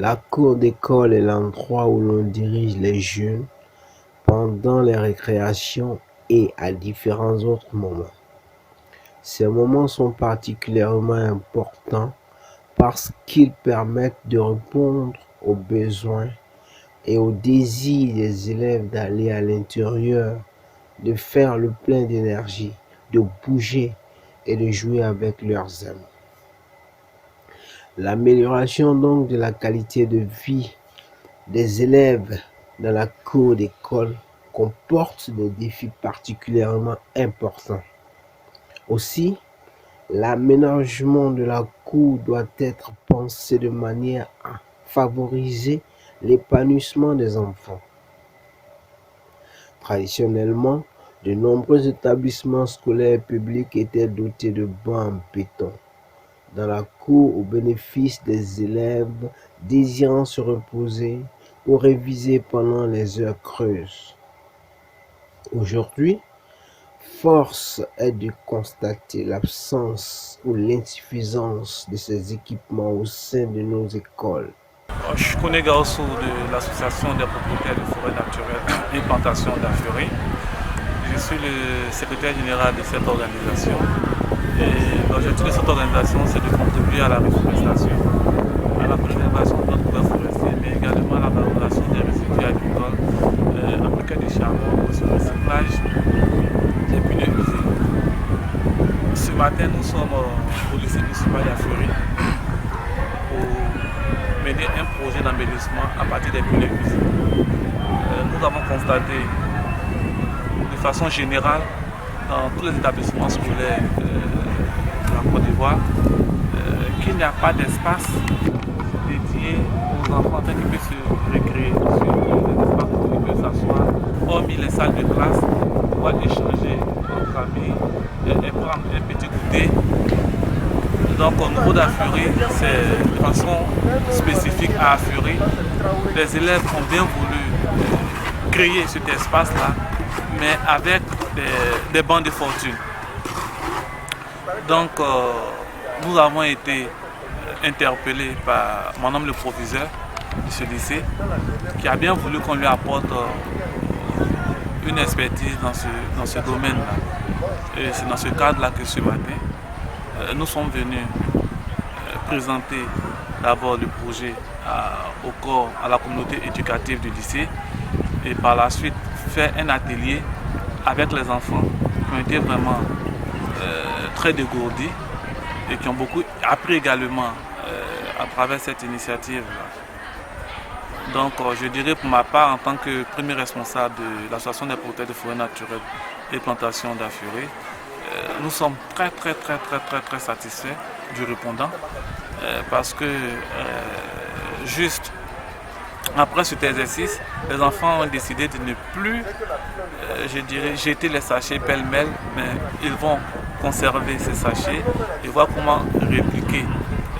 La cour d'école est l'endroit où l'on dirige les jeunes pendant les récréations et à différents autres moments. Ces moments sont particulièrement importants parce qu'ils permettent de répondre aux besoins et aux désirs des élèves d'aller à l'intérieur, de faire le plein d'énergie, de bouger et de jouer avec leurs amis. L'amélioration donc de la qualité de vie des élèves dans la cour d'école comporte des défis particulièrement importants. Aussi, l'aménagement de la cour doit être pensé de manière à favoriser l'épanouissement des enfants. Traditionnellement, de nombreux établissements scolaires publics étaient dotés de bancs en béton dans la cour au bénéfice des élèves désirant se reposer ou réviser pendant les heures creuses. Aujourd'hui, force est de constater l'absence ou l'insuffisance de ces équipements au sein de nos écoles. Je connais Gaossou de l'association des propriétaires de forêts naturelles et plantations d'Afuré. Je suis le secrétaire général de cette organisation. Et l'objectif de cette organisation, c'est de contribuer à la reforestation, à la préservation de notre couvert forestier, mais également à la valorisation des résidus agricoles, en briquet de charbon, aussi au recyclage des pneus usés. Ce matin, nous sommes au lycée municipal d'Afuré pour mener un projet d'embellissement à partir des pneus usés. Nous avons constaté de façon générale dans tous les établissements scolaires de la Côte d'Ivoire qu'il n'y a pas d'espace dédié aux enfants afin qu'ils puissent se récréer sur des espaces où ils peuvent s'asseoir, hormis les salles de classe, pour pouvoir échanger entre famille et prendre un petit goûter. Donc au niveau d'Afuré, c'est de façon spécifique à Afuré. Les élèves ont bien voulu créer cet espace-là, mais avec des bancs de fortune. Donc nous avons été interpellés par mon homme le proviseur de ce lycée, qui a bien voulu qu'on lui apporte une expertise dans ce domaine-là. Et c'est dans ce cadre-là que ce matin, nous sommes venus présenter d'abord le projet au corps, à la communauté éducative du lycée, et par la suite faire un atelier avec les enfants qui ont été vraiment très dégourdis et qui ont beaucoup appris également à travers cette initiative. Donc je dirais pour ma part, en tant que premier responsable de l'association des protecteurs de forêts naturelles et plantations d'Afuré, nous sommes très satisfaits du répondant parce que juste après cet exercice, les enfants ont décidé de ne plus, je dirais, jeter les sachets pêle-mêle, mais ils vont conserver ces sachets et voir comment répliquer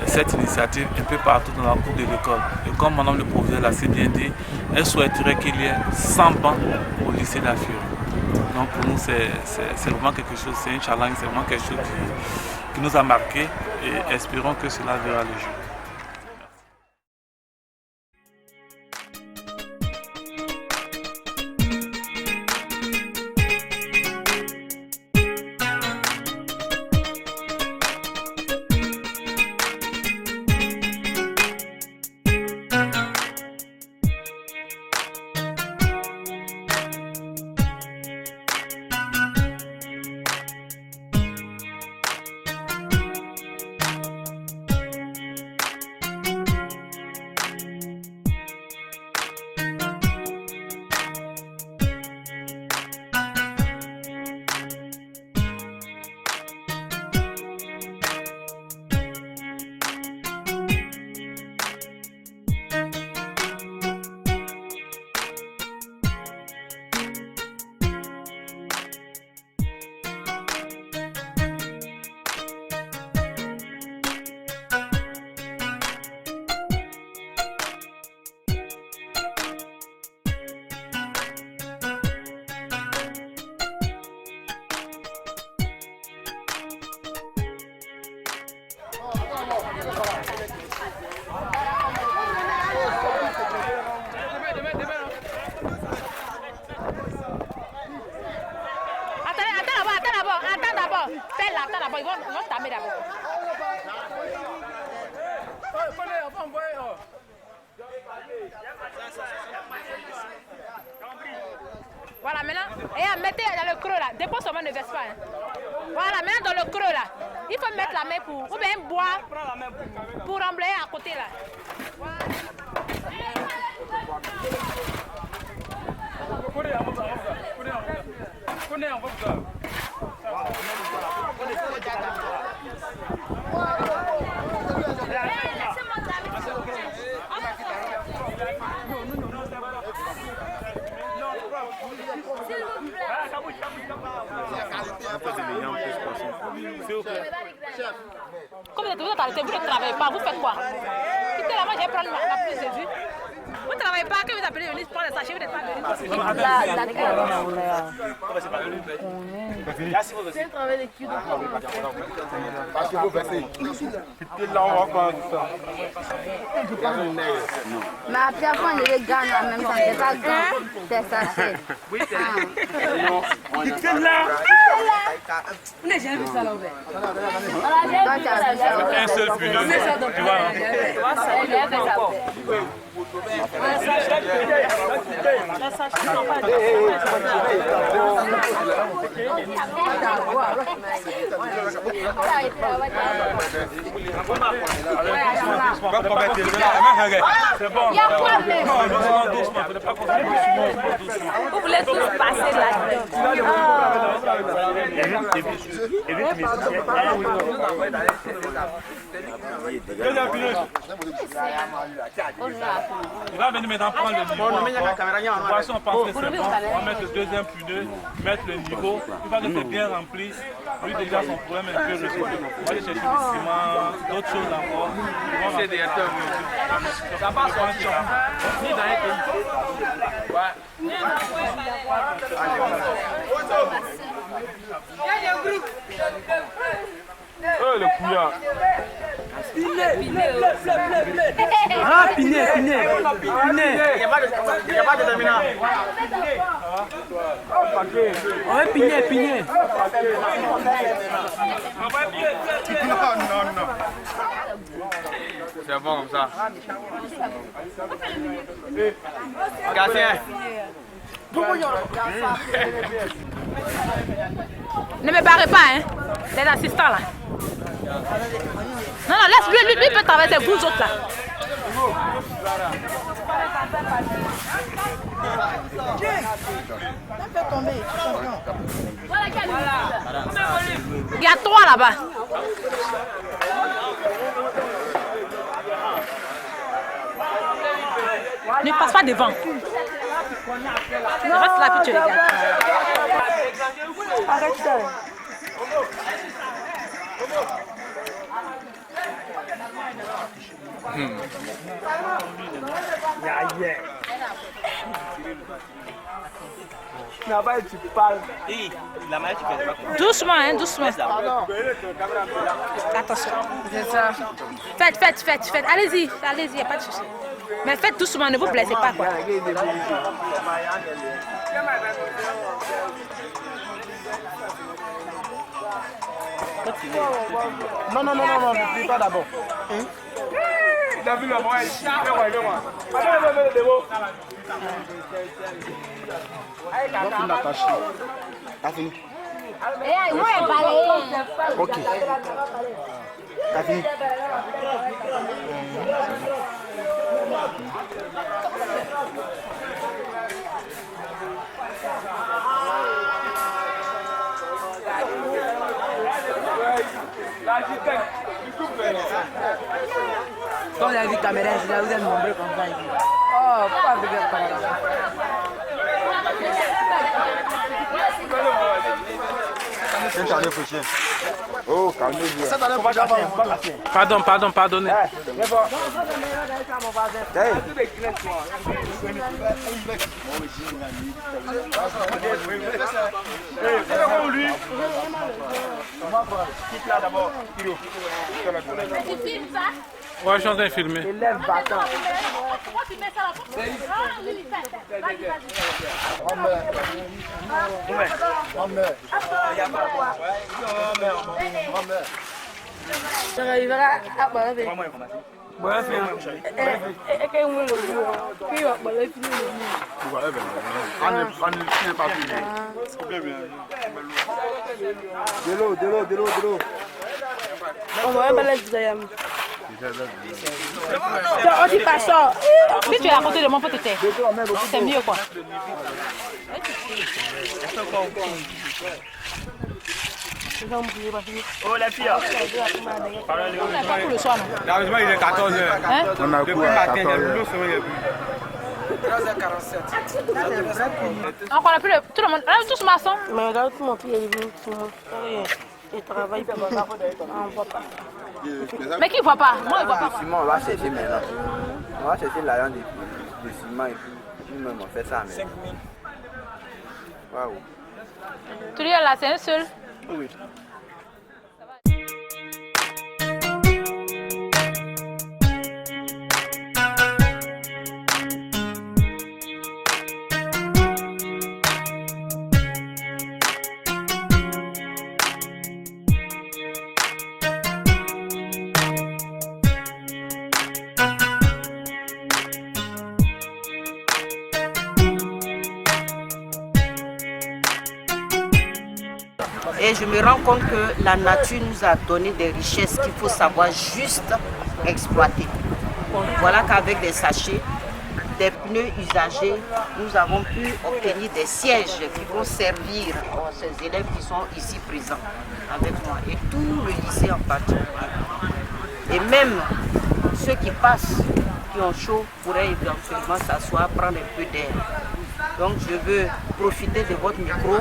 cette initiative un peu partout dans la cour de l'école. Et comme madame le proviseur l'a si bien dit, elle souhaiterait qu'il y ait 100 bancs au lycée d'Afuré. Donc pour nous, c'est vraiment quelque chose, c'est un challenge, c'est vraiment quelque chose qui nous a marqué et espérons que cela verra le jour. ils vont t'amener d'abord. Voilà, maintenant, et mettez dans le creux là. Dépose seulement ne verse pas. Hein. Voilà, maintenant dans le creux là. Il faut mettre la main pour. Ou bien boire pour emblayer à côté là. Voilà. Comme vous ne travaillez pas, vous faites quoi? Quittez la main, je vais prendre ma prise de vue. Vous ne travaillez pas, que vous appelez venir prendre les sachets, vous n'êtes pas venu. Parce que vous faites mais après, quand on les gagne en même temps, c'est pas grand, c'est sachet. Oui, c'est là. On n'a jamais vu ça là ouvert. Un seul pneu, tu vois. C'est bon. Il y a quoi même? Vous voulez tous passer là-dedans. Il va venir maintenant prendre le niveau. De toute façon, on pense que c'est bon. On va mettre le deuxième pneu, mettre le niveau. Une fois que c'est bien rempli, lui déjà son problème est un peu résolu. On va aller chercher du ciment, d'autres choses encore. C'est des ça passe en champ. Ni dans un pays. Ouais. Oh le couillard. Ah, Piné. Il n'y a pas de terminal. Ouais, Piné. Non. C'est bon comme ça. Gatien. Ne me barrez pas, hein, les assistants là. Non, laisse lui peut traverser vous autres là. Il y a 3 là-bas. Ne passe pas devant. Reste là puis tu regardes. Arrête ça. Doucement, hein, doucement. Attention. C'est ça. Faites. Allez-y, il n'y a pas de souci. Mais faites doucement, ne vous blessez pas, quoi. Non, ne prie pas d'abord. Il a vu le moi, il a moi. T'as fini. Moi, je vais Ok. T'as fini. Quand vous avez vu la caméra, vous êtes nombreux comme ça. Oh, pourquoi vous êtes comme ça? Oh, calmez-vous. Pardonnez. Tu filmes ça? Ouais, je suis en train de filmer. Élève bâtard. Pourquoi tu mets ça là? Ah, oui, fais. Vas-y, vas-y. De l'eau. Si tu es à côté de moi, faut t'éteindre. C'est mieux quoi. Oh la fille. On n'a pas pour le soir. Non? Malheureusement, il est 14h. Hein? On a cours à 14h. Encore plus tout le monde. Là, tous maçons. Mais regarde tout mon fils est venu tout le monde. Il travaille pour moi. On ne voit pas. Mais qui ne voit pas? Moi, je ne vois pas. Simon, on va chercher maintenant. On va chercher l'argent de ciment et puis nous-mêmes on fait ça. Waouh. Tu dis là, c'est un seul. Oui. Et je me rends compte que la nature nous a donné des richesses qu'il faut savoir juste exploiter. Voilà qu'avec des sachets, des pneus usagés, nous avons pu obtenir des sièges qui vont servir ces élèves qui sont ici présents avec moi et tout le lycée en particulier. Et même ceux qui passent, qui ont chaud, pourraient éventuellement s'asseoir, prendre un peu d'air. Donc je veux profiter de votre micro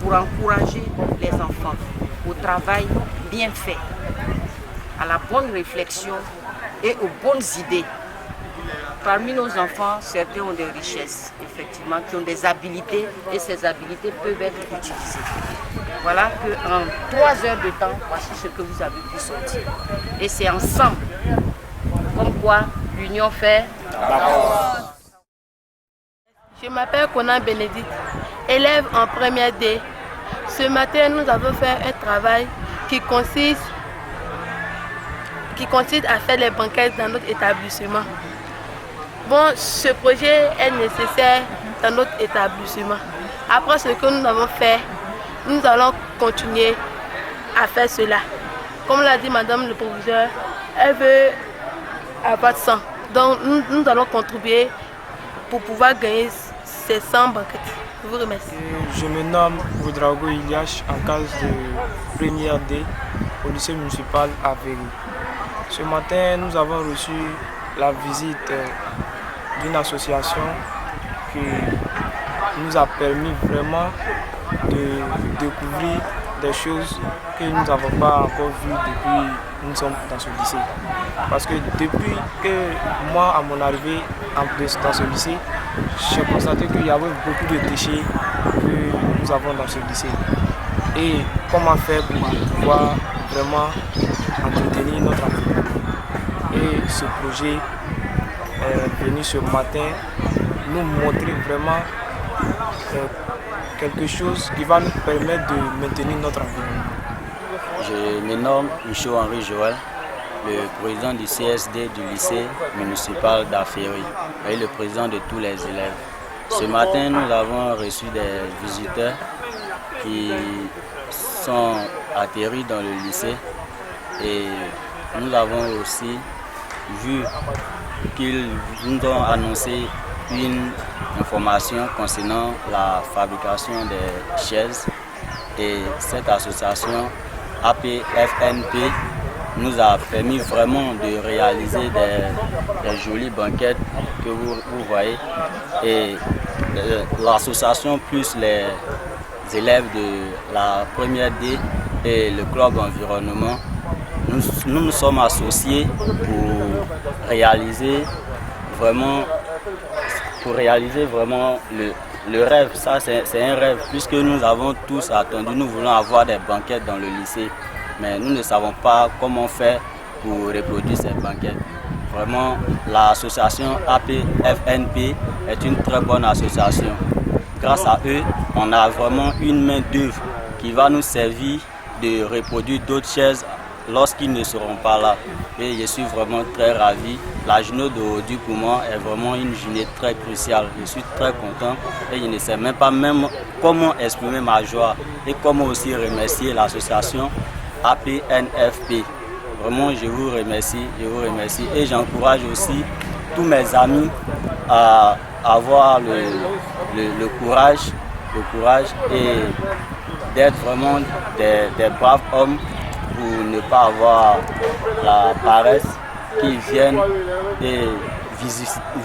pour encourager les enfants au travail bien fait, à la bonne réflexion et aux bonnes idées. Parmi nos enfants, certains ont des richesses, effectivement, qui ont des habilités et ces habilités peuvent être utilisées. Voilà qu'en 3 heures de temps, voici ce que vous avez pu sortir. Et c'est ensemble, comme quoi l'union fait la force. Je m'appelle Conan Bénédicte, élève en première D. Ce matin, nous avons fait un travail qui consiste à faire les banquettes dans notre établissement. Bon, ce projet est nécessaire dans notre établissement. Après ce que nous avons fait, nous allons continuer à faire cela. Comme l'a dit Madame le professeur, elle veut avoir de sang. Donc nous allons contribuer pour pouvoir gagner ces 100 banquettes. Je vous remercie. Je me nomme Ouedraogo Iliash en classe de première D au lycée municipal à Véry. Ce matin, nous avons reçu la visite d'une association qui nous a permis vraiment de découvrir des choses que nous n'avons pas encore vues depuis que nous sommes dans ce lycée. Parce que depuis que moi, à mon arrivée dans ce lycée, j'ai constaté qu'il y avait beaucoup de déchets que nous avons dans ce lycée. Et comment faire pour pouvoir vraiment entretenir notre environnement. Et ce projet est venu ce matin nous montrer vraiment quelque chose qui va nous permettre de maintenir notre environnement. Je me nomme Michaud Henri Joël, le président du CSD du lycée municipal d'Aféry et le président de tous les élèves. Ce matin, nous avons reçu des visiteurs qui sont atterris dans le lycée et nous avons aussi vu qu'ils nous ont annoncé une information concernant la fabrication des chaises et cette association APFNP nous a permis vraiment de réaliser des jolies banquettes que vous voyez et l'association plus les élèves de la première D et le club environnement, nous sommes associés pour réaliser vraiment le rêve. Ça c'est un rêve puisque nous avons tous attendu, nous voulons avoir des banquettes dans le lycée, mais nous ne savons pas comment faire pour reproduire ces banquettes. Vraiment, l'association APFNP est une très bonne association. Grâce à eux, on a vraiment une main d'œuvre qui va nous servir de reproduire d'autres chaises lorsqu'ils ne seront pas là. Et je suis vraiment très ravi. La journée d'aujourd'hui pour moi est vraiment une journée très cruciale. Je suis très content et je ne sais même pas comment exprimer ma joie et comment aussi remercier l'association APNFP. Vraiment, je vous remercie et j'encourage aussi tous mes amis à avoir le courage et d'être vraiment des braves hommes pour ne pas avoir la paresse, qui viennent et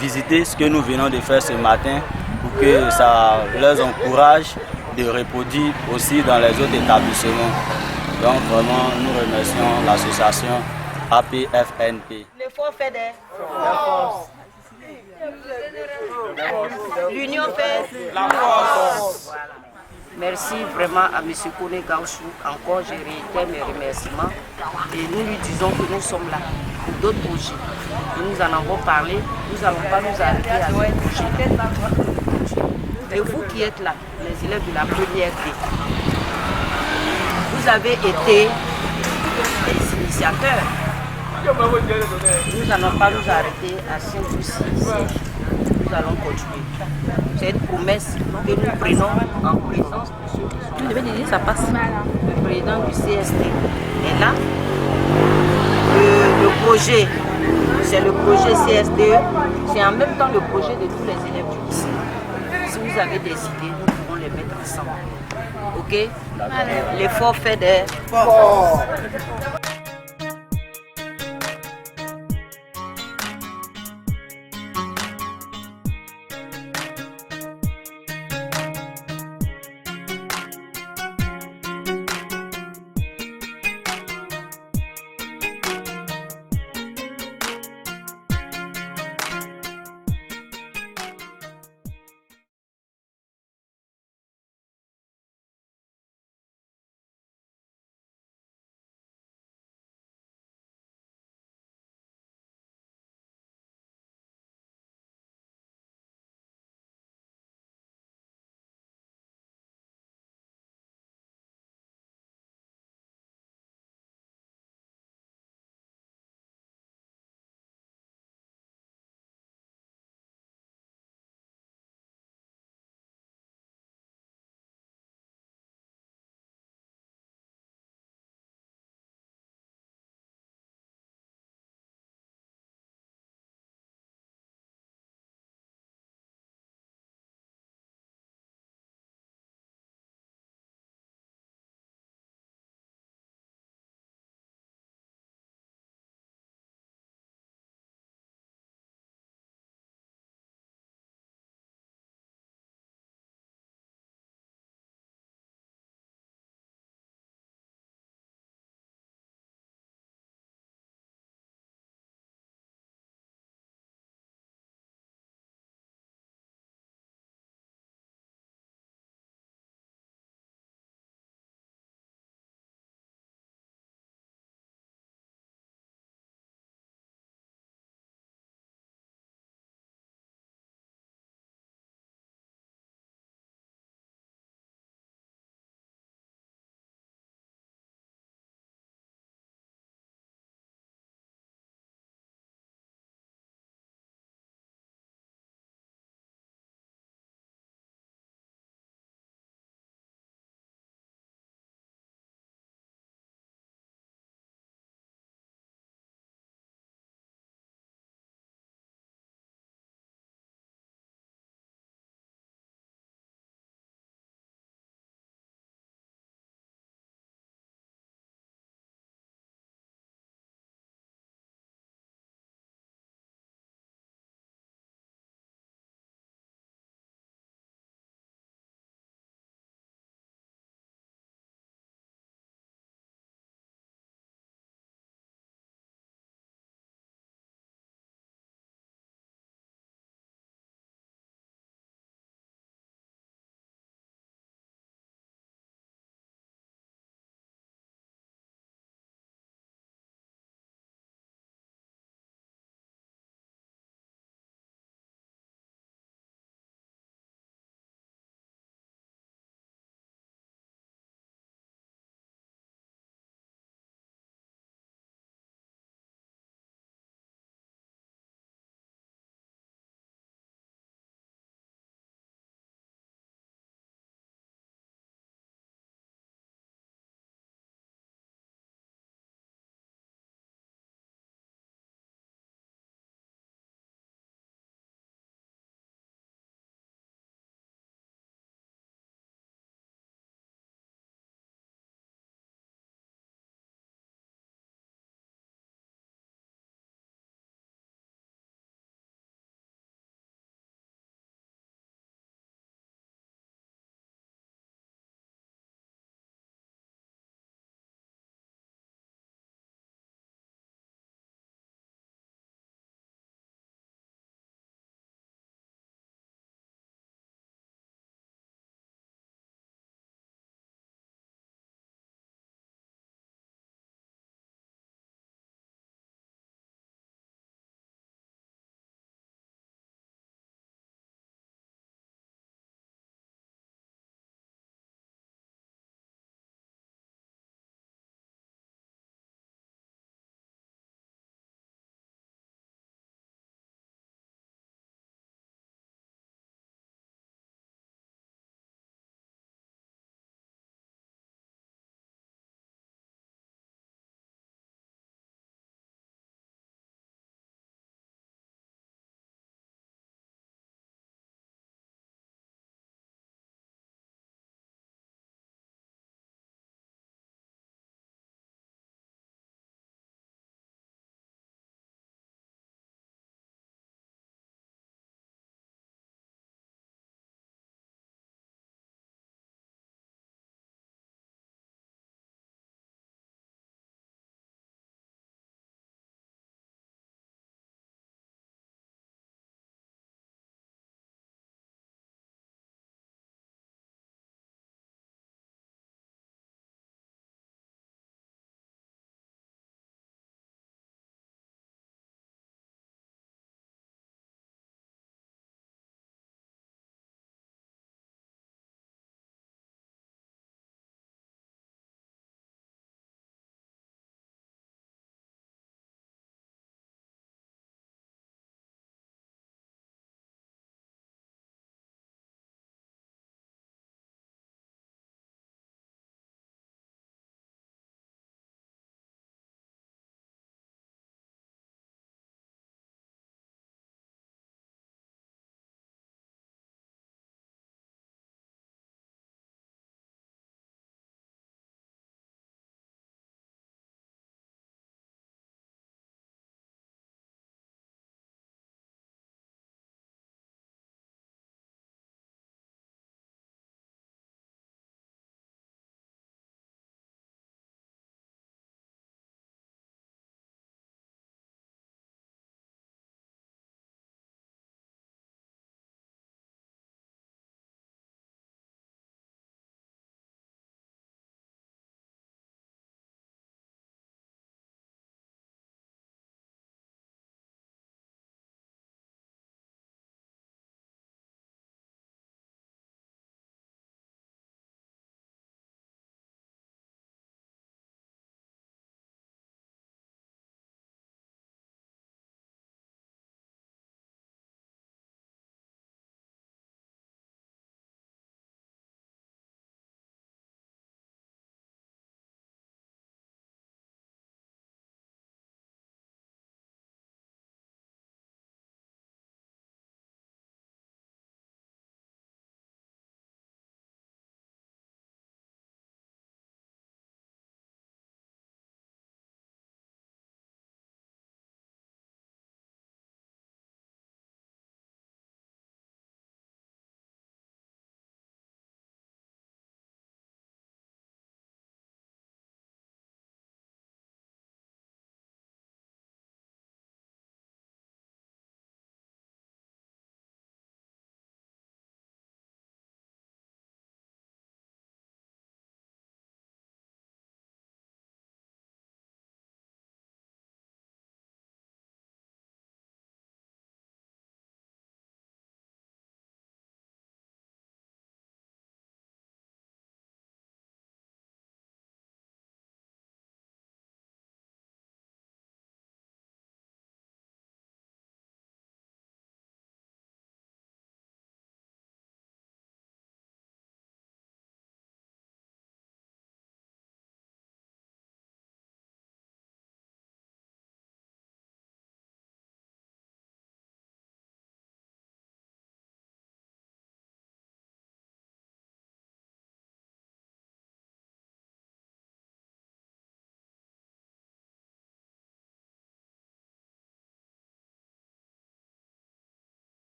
visiter ce que nous venons de faire ce matin pour que ça leur encourage de reproduire aussi dans les autres établissements. Donc vraiment, nous remercions l'association APFNP. L'effort fait des forces. L'union fait la force. Voilà. Merci vraiment à M. Kone Gauchou. Encore, je réitère mes remerciements. Et nous lui disons que nous sommes là pour d'autres projets. Nous en avons parlé. Nous n'allons pas nous arrêter à ce projet. Et vous qui êtes là, les élèves de la première D, vous avez été des initiateurs. Nous n'allons pas nous arrêter à 5 ou 6. Nous allons continuer. C'est une promesse que nous prenons en présence de ceux qui sont là. Ça passe. Le président du CSD est là. Le projet, c'est le projet CSDE. C'est en même temps le projet de tous les élèves du lycée. Si vous avez des idées, nous pouvons les mettre ensemble. Ok? L'effort fait des forces.